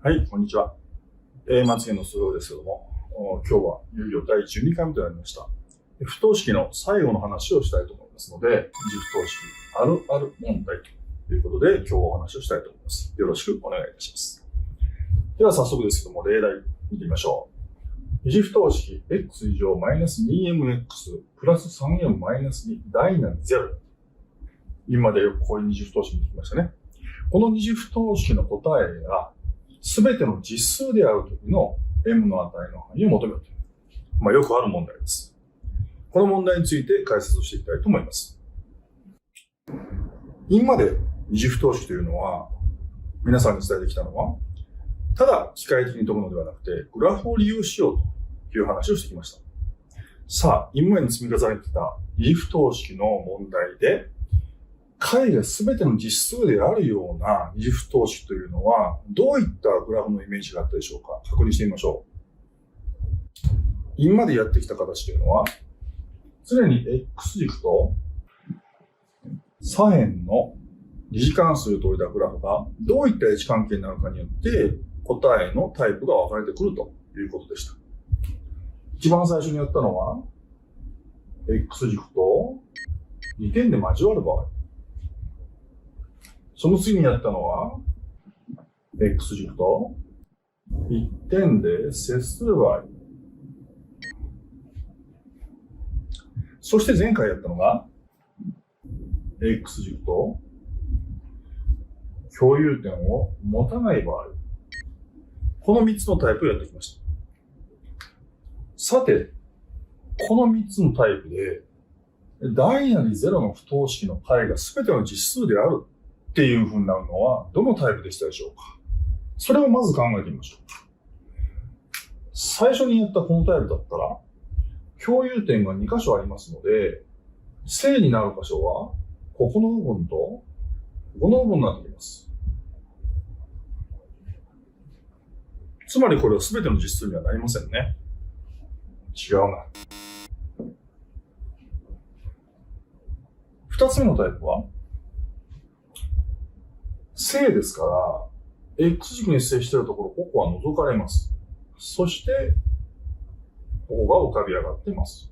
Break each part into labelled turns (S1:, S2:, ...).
S1: はい、こんにちは。松江の数学ですけども、今日はいよいよ第12回目となりました。不等式の最後の話をしたいと思いますので、二次不等式あるある問題ということで、今日お話をしたいと思います。よろしくお願いいたします。では早速ですけども、例題見てみましょう。二次不等式 x 以上マイナス 2mx プラス 3m マイナス2大なり0。今までよくこういう二次不等式見てきましたね。この二次不等式の答えがすべての実数であるときの m の値の範囲を求めると。よくある問題です。この問題について解説をしていきたいと思います。今まで二次不等式というのは、皆さんに伝えてきたのは、ただ機械的に解くのではなくて、グラフを利用しようという話をしてきました。さあ、今までに積み重ねてきた二次不等式の問題で、解が全ての実数であるような二次不等式というのは、どういったグラフのイメージがあったでしょうか。確認してみましょう。今までやってきた形というのは、常に x 軸と左辺の二次関数といったグラフがどういった位置関係になるかによって答えのタイプが分かれてくるということでした。一番最初にやったのは、x 軸と2点で交わる場合。その次にやったのは、x 軸と1点で接する場合。そして前回やったのが、x 軸と共有点を持たない場合。この3つのタイプをやってきました。さて、この3つのタイプで、大なり0の不等式の解が全ての実数であるっていう風になるのはどのタイプでしたでしょうか。それをまず考えてみましょう。最初にやったこのタイプだったら、共有点が2箇所ありますので、正になる箇所は、ここの部分と、ここの部分になってきます。つまりこれは全ての実数にはなりませんね。違うな。二つ目のタイプは、正ですから、x 軸に接しているところ、ここは除かれます。そして、ここが浮かび上がっています。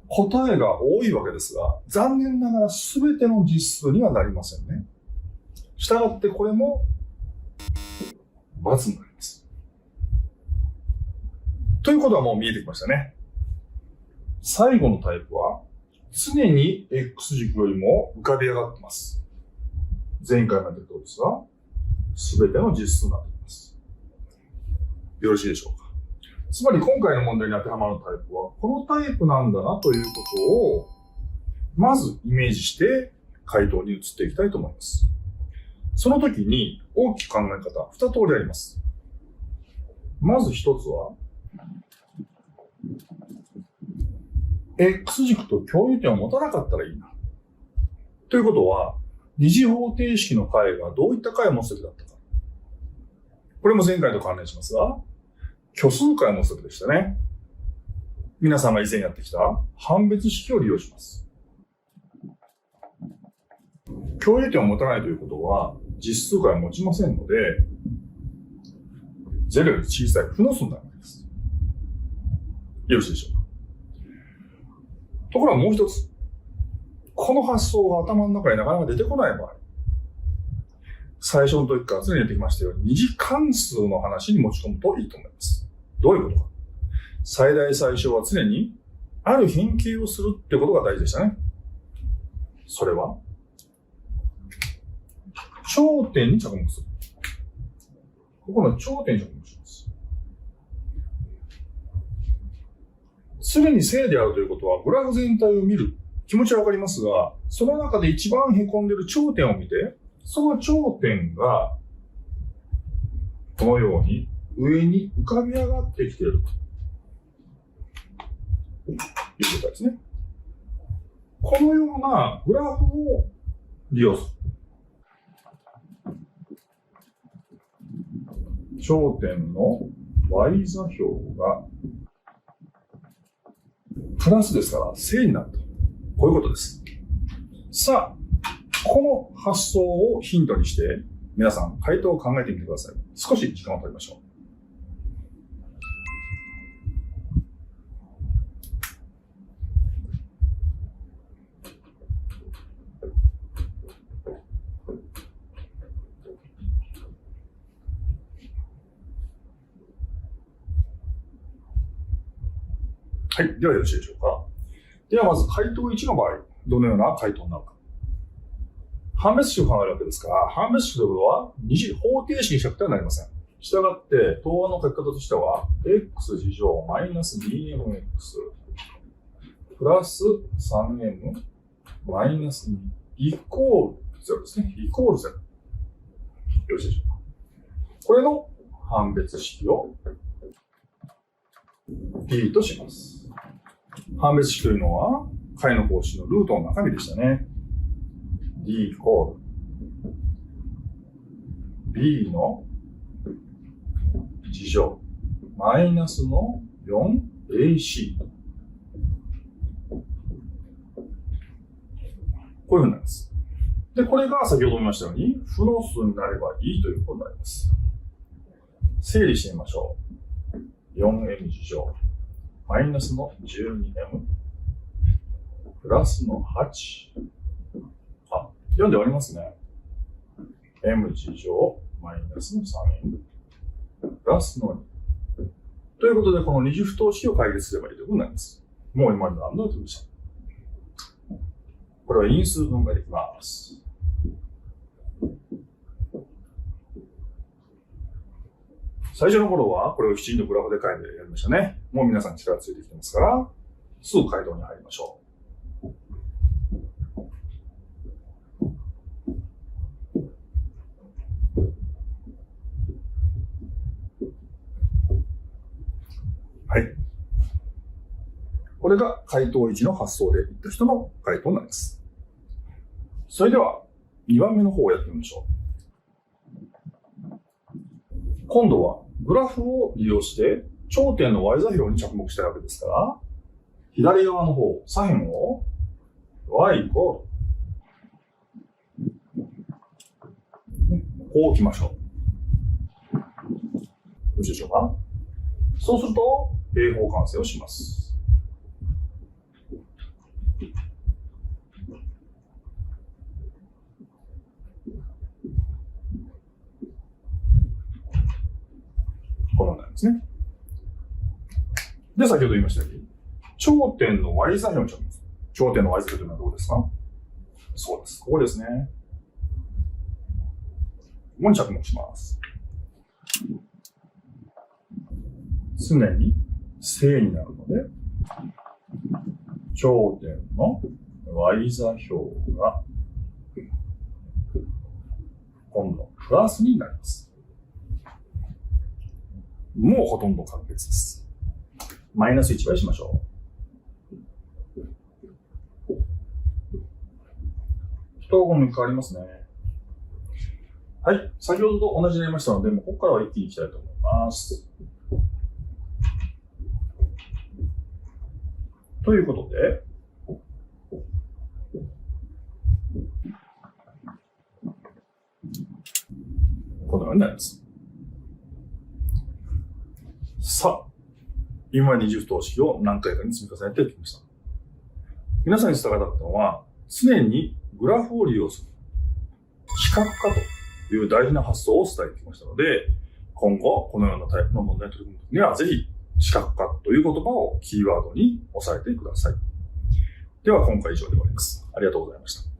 S1: 答えが多いわけですが、残念ながら全ての実数にはなりませんね。したがってこれも、×になります。ということはもう見えてきましたね。最後のタイプは、常に x 軸よりも浮かび上がっています。前回もやったとおりですが、すべての実数になっています。よろしいでしょうか。つまり今回の問題に当てはまるタイプは、このタイプなんだなということを、まずイメージして回答に移っていきたいと思います。その時に大きく考え方、二通りあります。まず一つは、x 軸と共有点を持たなかったらいいな。ということは、二次方程式の解がどういった解を持つべきだったか。これも前回と関連しますが、虚数解を持つべきでしたね。皆さんが以前やってきた判別式を利用します。共有点を持たないということは、実数解を持ちませんので、0より小さい負の数になるわけです。よろしいでしょうか。ところがもう一つ、この発想が頭の中になかなか出てこない場合、最初の時から常にやってきましたように、二次関数の話に持ち込むといいと思います。どういうことか。最大最小は常にある変形をするってことが大事でしたね。それは、頂点に着目する。ここの頂点に着目します。常に正であるということは、グラフ全体を見る。気持ちはわかりますが、その中で一番凹んでいる頂点を見て、その頂点が、このように上に浮かび上がってきているということですね。このようなグラフを利用する。頂点の y 座標がプラスですから正になると。こういうことです。さあ、この発想をヒントにして、皆さん回答を考えてみてください。少し時間を取りましょう。はい。ではよろしいでしょうか。ではまず回答1の場合、どのような回答になるか。判別式を考えるわけですから、判別式ということは二次方程式にしなくてはなりません。したがって、答案の書き方としては、x 次乗マイナス 2mx プラス 3m マイナス2イコール0ですね。イコール0。よろしいでしょうか。これの判別式を P とします。判別式というのは、解の公式のルートの中身でしたね。D イコール B の次乗マイナスの 4AC。こういうふうになります。で、これが先ほども言いましたように、負の数になればいいということになります。整理してみましょう。4m 次乗マイナスの 12m プラスの8。4で割りますね。m 次乗マイナスの 3m プラスの2。ということで、この二次不等式を解決すればいいということになります。もう今まで何度も言ってました。これは因数分解できます。最初の頃はこれをきちんとグラフで書いてやりましたね。もう皆さん力ついてきてますから、すぐ回答に入りましょう。はい。これが回答1の発想でいった人の回答になります。それでは2番目の方をやってみましょう。今度はグラフを利用して頂点の y 座標に着目したいわけですから、左側の方、左辺を y イコールこう置きましょう。よろしいでしょうか。そうすると平方完成をします。このようになりますね。で、先ほど言いましたように、頂点の y 座標に着目する。頂点の y 座標というのはどうですか？そうです。ここですね。ここに着目します。常に正になるので、頂点の y 座標が今度プラスになります。もうほとんど完結です。マイナス1倍しましょう。一言目変わりますね。はい。先ほどと同じになりましたので、もうここからは一気にいきたいと思います。ということで、このようになります。さあ、今二次不等式を何回かに積み重ねてきました。皆さんに伝えたかったのは、常にグラフを利用する。視覚化という大事な発想を伝えてきましたので、今後このようなタイプの問題に取り組むときには、ぜひ視覚化という言葉をキーワードに押さえてください。では今回以上で終わります。ありがとうございました。